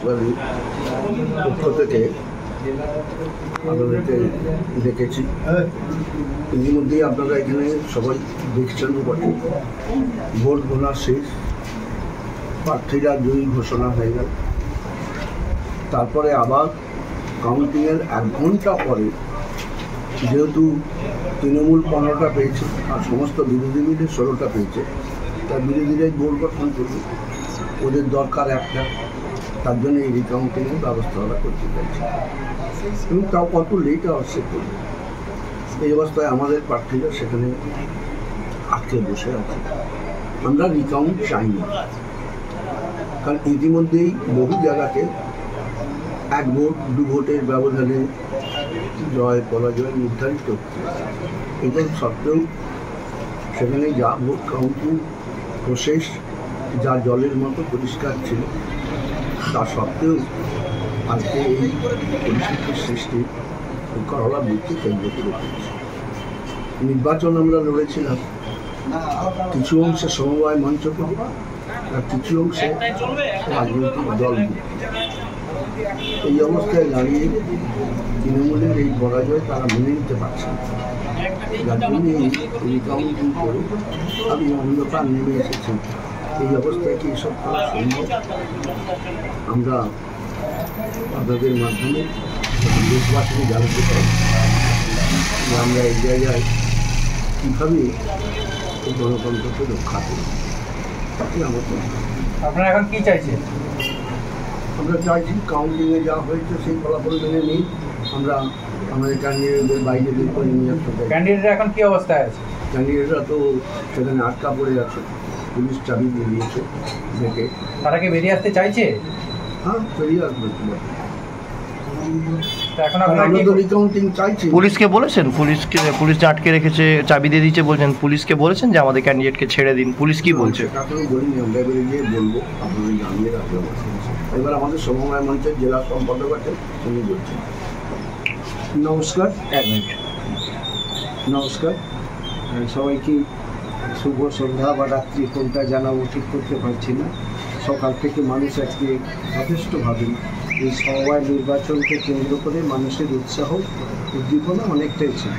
মিউনিসিপ্যালিটির পক্ষ থেকে আপনাদেরকে ডেকেছি। ইতিমধ্যেই আপনারা এখানে সবাই দেখছেন বটে, ভোট গোনা শেষ, প্রার্থীরা জয়ী ঘোষণা হয়ে গেল। তারপরে আবার কাউন্টিংয়ের 1 ঘন্টা পরে, যেহেতু তৃণমূল 15টা পেয়েছে আর সমস্ত বিরোধী মিলে 16টা পেয়েছে, তার বিরোধীরাই ভোট গঠন করবে, ওদের দরকার একটা, তার জন্য এই রিকাউন্টিংয়ের ব্যবস্থা ওরা করতে চাইছে এবং তাও কত লেট আসছে করবে। এই অবস্থায় আমাদের প্রার্থীরা সেখানে আটকে বসে আছে। আমরা রিকাউন্ট চাই না, কারণ ইতিমধ্যেই বহু জায়গাতে 1 ভোট 2 ভোটের ব্যবধানে জয় পরাজয় নির্ধারিত। এবং সত্ত্বেও সেখানে যা ভোট কাউন্টিং প্রসেস যা জলের মতো পরিষ্কার ছিল, তা সত্ত্বেও আজকে এই পরিস্থিতির সৃষ্টি করলা বৃত্তি কেন্দ্র করে দিয়েছে। নির্বাচন আমরা লড়েছিলাম কিছু অংশে সমবায় মঞ্চ করে আর কিছু অংশে রাজনৈতিক দল। এই অবস্থায় দাঁড়িয়ে তৃণমূলের এই পরাজয় তারা মেনে নিতে পারছে না, যার জন্য এই রিকাউন্টিং করে আমি অন্ধকার নেমে এসেছি। এই অবস্থায় কি এসব করা সম্ভব? আমরা আপনাদের মাধ্যমে দেশবাসীকে জানাতে চাই যে আমরা এই জায়গায় কীভাবে গণতন্ত্রকে রক্ষা করি। আপনারা এখন কি চাইছেন? আমরা চাইছি কাউন্টিংয়ে যা হয়েছে সেই ফলাফল মেনে নিই, আমরা আমাদের ক্যান্ডিডেটদের বাইরে বের করে নিয়ে আসতে চাই। ক্যান্ডিডেটরা এখন কি অবস্থায় আছে? ক্যান্ডিডেটরা তো সেখানে আটকা পড়ে আছে, পুলিশ চাবি দিয়ে দিয়েছে দেখে। তারা কি বেরিয়ে আসতে চাইছে? হ্যাঁ, বেরিয়ে আসবে। এখন আপনারা কি রিকাউন্টিং চাইছি? পুলিশকে বলেছেন? পুলিশ আটকে রেখেছে, চাবি দিয়ে দিচ্ছে বলছেন, পুলিশকে বলেছেন যে আমাদের ক্যান্ডিডেটকে ছেড়ে দিন? পুলিশ কি বলছে? এখনো বলিনি, আমরা এবারে গিয়ে বলবো, আপনাদের জানিয়ে রাখবো। এবার আমাদের সমবায় মঞ্চের জেলা সম্পাদক আছে, তিনি বলছেন। নমস্কার। 1 মিনিট। নমস্কার সবাইকে, শুভ সন্ধ্যা বা রাত্রি কোনটা জানাবো ঠিক করতে পারছি না। সকাল থেকে মানুষ আজকে যথেষ্টভাবে এই সমবায় নির্বাচনকে কেন্দ্র করে মানুষের উৎসাহ উদ্দীপনা অনেকটাই ছিল।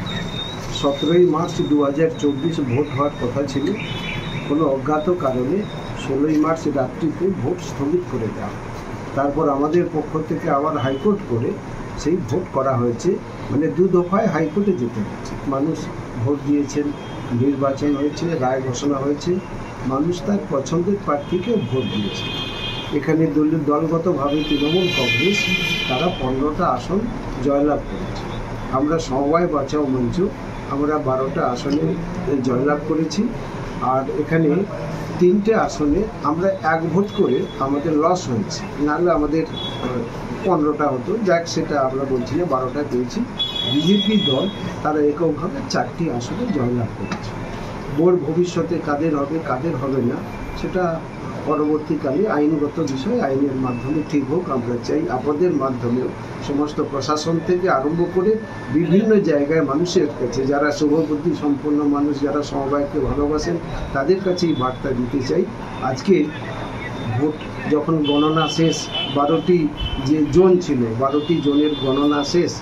17ই মার্চ 2024 ভোট হওয়ার কথা ছিল, কোনো অজ্ঞাত কারণে 16ই মার্চ রাত্রিতে ভোট স্থগিত করে দেওয়া। তারপর আমাদের পক্ষ থেকে আবার হাইকোর্ট করে সেই ভোট করা হয়েছে, মানে 2 দফায় হাইকোর্টে যেতে হয়েছে। মানুষ ভোট দিয়েছেন, নির্বাচন হয়েছে, রায় ঘোষণা হয়েছে, মানুষ তার পছন্দের প্রার্থীকে ভোট দিয়েছে। এখানে দলগতভাবে তৃণমূল কংগ্রেস তারা 15টা আসন জয়লাভ করেছে। আমরা সমবায় বাঁচাও মঞ্চ আমরা 12টা আসনে জয়লাভ করেছি। আর এখানে 3টে আসনে আমরা 1 ভোট করে আমাদের লস হয়েছে, নাহলে আমাদের 15টা হতো। যাক, সেটা আমরা বলছি না, 12টা পেয়েছি। বিজেপি দল তারা এককভাবে 4টি আসনে জয়লাভ করেছে। বোর ভবিষ্যতে কাদের হবে কাদের হবে না সেটা পরবর্তীকালে আইনগত বিষয়, আইনের মাধ্যমে ঠিক হোক আমরা চাই। আপনাদের মাধ্যমেও সমস্ত প্রশাসন থেকে আরম্ভ করে বিভিন্ন জায়গায় মানুষের কাছে, যারা শুভবুদ্ধি সম্পন্ন মানুষ, যারা সমবায়কে ভালোবাসেন, তাদের কাছেই বার্তা দিতে চাই। আজকে ভোট যখন গণনা শেষ, 12টি যে জোন ছিল, 12টি জোনের গণনা শেষ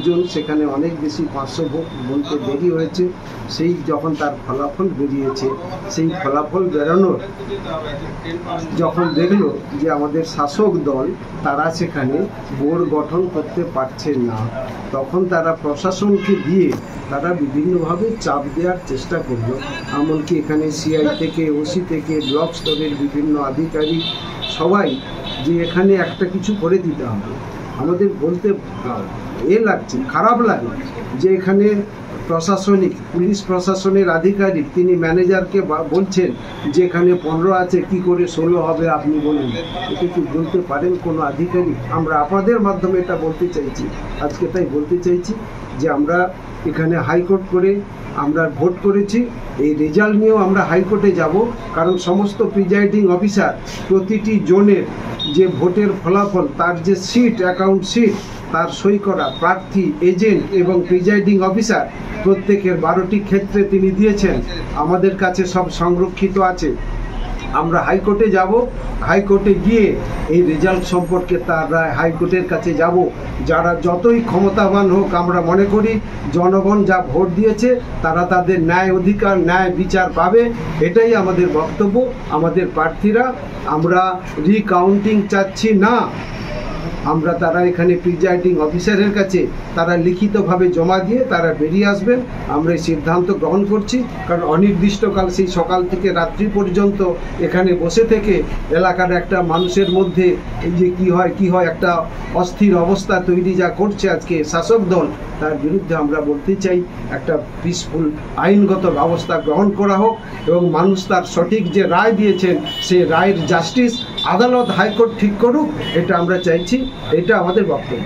জোন, সেখানে অনেক বেশি 500 ভোট বলতে দেরি হয়েছে। সেই যখন তার ফলাফল বেরিয়েছে, সেই ফলাফল বেরোনোর যখন দেখলো যে আমাদের শাসক দল তারা সেখানে বোর্ড গঠন করতে পারছে না, তখন তারা প্রশাসনকে দিয়ে তারা বিভিন্নভাবে চাপ দেওয়ার চেষ্টা করলো। এমনকি এখানে সিআই থেকে, ওসি থেকে, ব্লক স্তরের বিভিন্ন আধিকারিক সবাই যে এখানে একটা কিছু করে দিতে হবে। আমাদের বলতে লাগছে, খারাপ লাগে যে এখানে প্রশাসনিক পুলিশ প্রশাসনের আধিকারিক তিনি ম্যানেজারকে বলছেন যে এখানে 15 আছে, কি করে 16 হবে আপনি বলুন। এটা কি বলতে পারেন কোনো আধিকারিক? আমরা আপনাদের মাধ্যমে এটা বলতে চাইছি, আজকে তাই বলতে চাইছি যে আমরা এখানে হাইকোর্ট করে আমরা ভোট করেছি। এই রেজাল্ট নিয়েও আমরা হাইকোর্টে যাব, কারণ সমস্ত প্রিজাইডিং অফিসার প্রতিটি জোনের যে ভোটের ফলাফল, তার যে সিট, অ্যাকাউন্ট সিট, তার সই করা প্রার্থী, এজেন্ট এবং প্রিজাইডিং অফিসার প্রত্যেকের 12টি ক্ষেত্রে তিনি দিয়েছেন। আমাদের কাছে সব সংরক্ষিত আছে। আমরা হাইকোর্টে যাব, হাইকোর্টে গিয়ে এই রেজাল্ট সম্পর্কে তারা হাইকোর্টের কাছে যাব। যারা যতই ক্ষমতাবান হোক, আমরা মনে করি জনগণ যা ভোট দিয়েছে তারা তাদের ন্যায় অধিকার, ন্যায় বিচার পাবে, এটাই আমাদের বক্তব্য। আমাদের প্রার্থীরা, আমরা রিকাউন্টিং চাচ্ছি না, আমরা তারা এখানে প্রিজাইডিং অফিসারের কাছে তারা লিখিতভাবে জমা দিয়ে তারা বেরিয়ে আসবেন। আমরা এই সিদ্ধান্ত গ্রহণ করছি, কারণ অনির্দিষ্টকাল সেই সকাল থেকে রাত্রি পর্যন্ত এখানে বসে থেকে এলাকার একটা মানুষের মধ্যে এই যে কি হয় একটা অস্থির অবস্থা তৈরি যা করছে আজকে শাসক দল, তার বিরুদ্ধে আমরা বলতে চাই একটা পিসফুল আইনগত ব্যবস্থা গ্রহণ করা হোক এবং মানুষ তার সঠিক যে রায় দিয়েছেন সেই রায়ের জাস্টিস আদালত, হাইকোর্ট ঠিক করুক, এটা আমরা চাইছি, এটা আমাদের বক্তব্য।